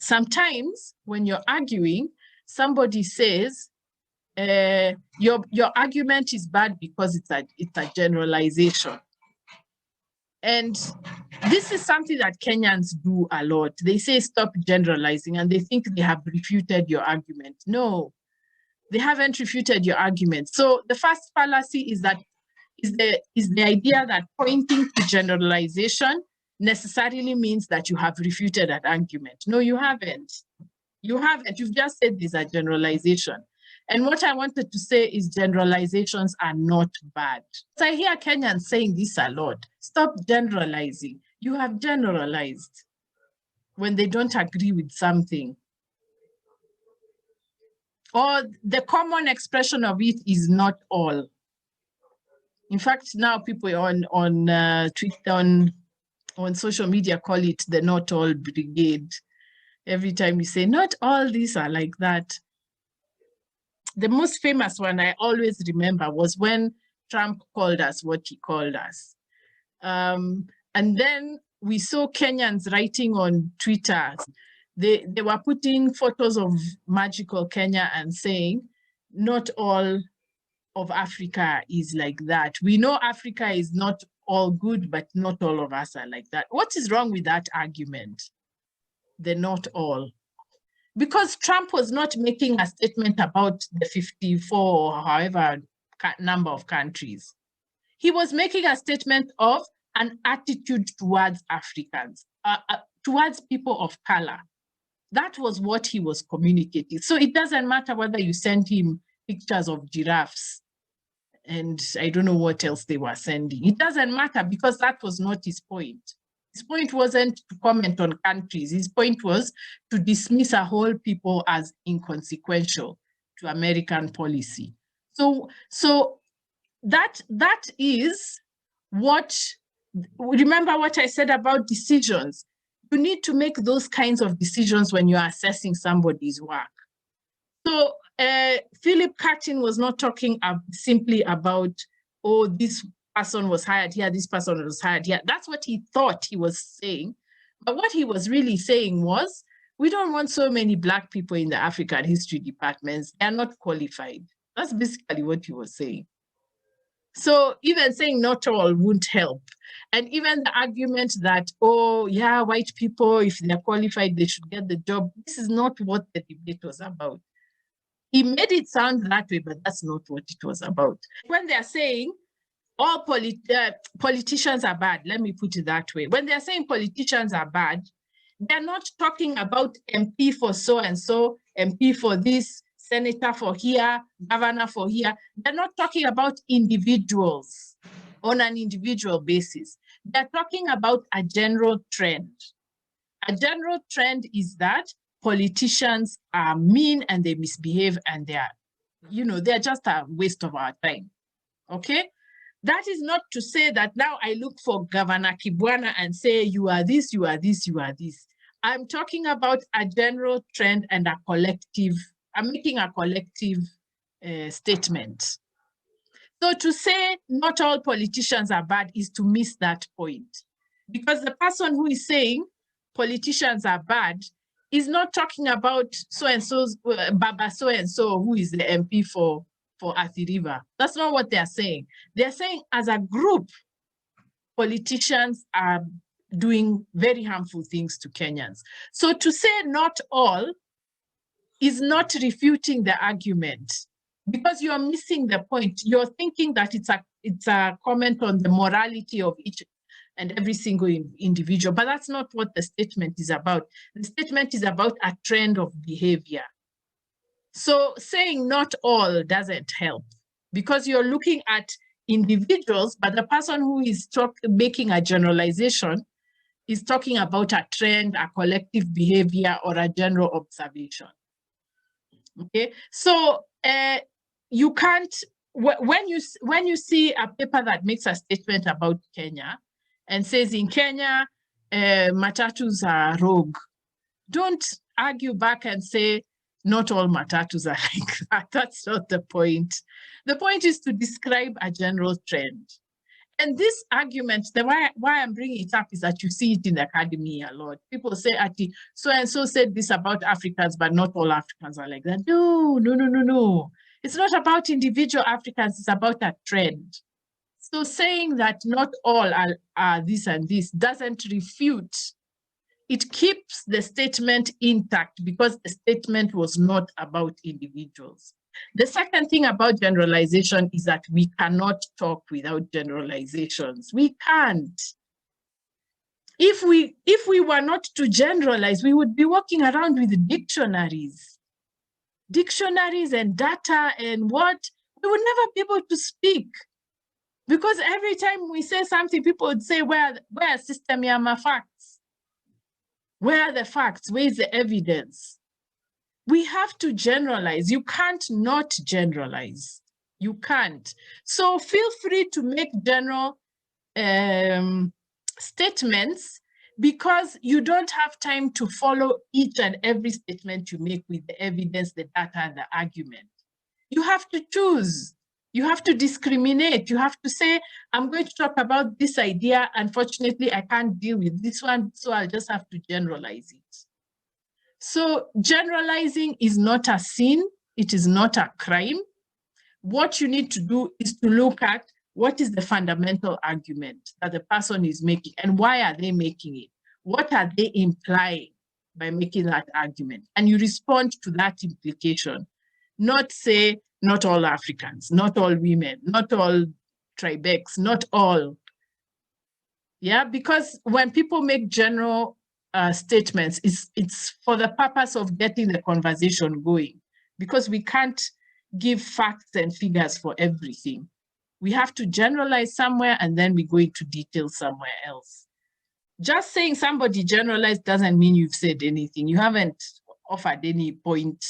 sometimes when you're arguing, somebody says, your argument is bad because it's a generalization. And this is something that Kenyans do a lot. They say, stop generalizing, and they think they have refuted your argument. No, they haven't refuted your argument. So the first fallacy is that is the idea that pointing to generalization necessarily means that you have refuted an argument. No, you haven't. You haven't. You've just said these are generalization. And what I wanted to say is generalizations are not bad. So I hear Kenyans saying this a lot. Stop generalizing. You have generalized when they don't agree with something. Or the common expression of it is not all. In fact, now people on Twitter, on social media call it the not all brigade. Every time you say, not all these are like that. The most famous one I always remember was when Trump called us what he called us. And then we saw Kenyans writing on Twitter. They were putting photos of magical Kenya and saying, not all of Africa is like that. We know Africa is not all good, but not all of us are like that. What is wrong with that argument? They're not all. Because Trump was not making a statement about the 54 or however number of countries. He was making a statement of an attitude towards Africans, towards people of color. That was what he was communicating. So it doesn't matter whether you send him pictures of giraffes and I don't know what else they were sending. It doesn't matter because that was not his point. His point wasn't to comment on countries. His point was to dismiss a whole people as inconsequential to American policy. So that is what, remember what I said about decisions. You need to make those kinds of decisions when you're assessing somebody's work. So Phillip Curtin was not talking simply about, oh, this person was hired here, this person was hired here. That's what he thought he was saying. But what he was really saying was, we don't want so many Black people in the African history departments. They are not qualified. That's basically what he was saying. So even saying not all won't help. And even the argument that, oh, yeah, white people, if they're qualified, they should get the job. This is not what the debate was about. He made it sound that way, but that's not what it was about. When they're saying all politicians are bad, let me put it that way. When they're saying politicians are bad, they're not talking about MP for so-and-so, MP for this, senator for here, governor for here. They're not talking about individuals on an individual basis. They're talking about a general trend. A general trend is that politicians are mean and they misbehave and they're just a waste of our time, okay? That is not to say that now I look for Governor Kibwana and say, you are this, you are this, you are this. I'm talking about a general trend and a collective, I'm making a collective statement. So to say not all politicians are bad is to miss that point. Because the person who is saying politicians are bad is not talking about so-and-so's, Baba so-and-so, who is the MP for Athi River. That's not what they're saying. They're saying as a group, politicians are doing very harmful things to Kenyans. So to say not all is not refuting the argument because you're missing the point. You're thinking that it's a comment on the morality of each and every single individual, but that's not what the statement is about. The statement is about a trend of behavior. So saying not all doesn't help because you're looking at individuals, but the person who is making a generalization is talking about a trend, a collective behavior, or a general observation. Okay, so you can't, when you see a paper that makes a statement about Kenya and says in Kenya, matatus are rogue, don't argue back and say, not all matatus are like that. That's not the point. The point is to describe a general trend. And this argument, the why I'm bringing it up is that you see it in the academy a lot. People say, Ati, so and so said this about Africans, but not all Africans are like that. No, no, no, no, no. It's not about individual Africans, it's about a trend. So saying that not all are this and this doesn't refute. It keeps the statement intact because the statement was not about individuals. The second thing about generalization is that we cannot talk without generalizations. We can't. If we were not to generalize, we would be walking around with dictionaries and data and what, we would never be able to speak. Because every time we say something, people would say, where system yama facts? Where are the facts? Where is the evidence? We have to generalize. You can't not generalize. You can't. So feel free to make general statements because you don't have time to follow each and every statement you make with the evidence, the data, and the argument. You have to choose. You have to discriminate. You have to say, I'm going to talk about this idea. Unfortunately, I can't deal with this one, so I'll just have to generalize it. So generalizing is not a sin. It is not a crime. What you need to do is to look at what is the fundamental argument that the person is making and why are they making it? What are they implying by making that argument? And you respond to that implication, not say, not all Africans, not all women, not all Tribecs, not all. Yeah, because when people make general statements, it's for the purpose of getting the conversation going, because we can't give facts and figures for everything. We have to generalize somewhere and then we go into detail somewhere else. Just saying somebody generalized doesn't mean you've said anything. You haven't offered any point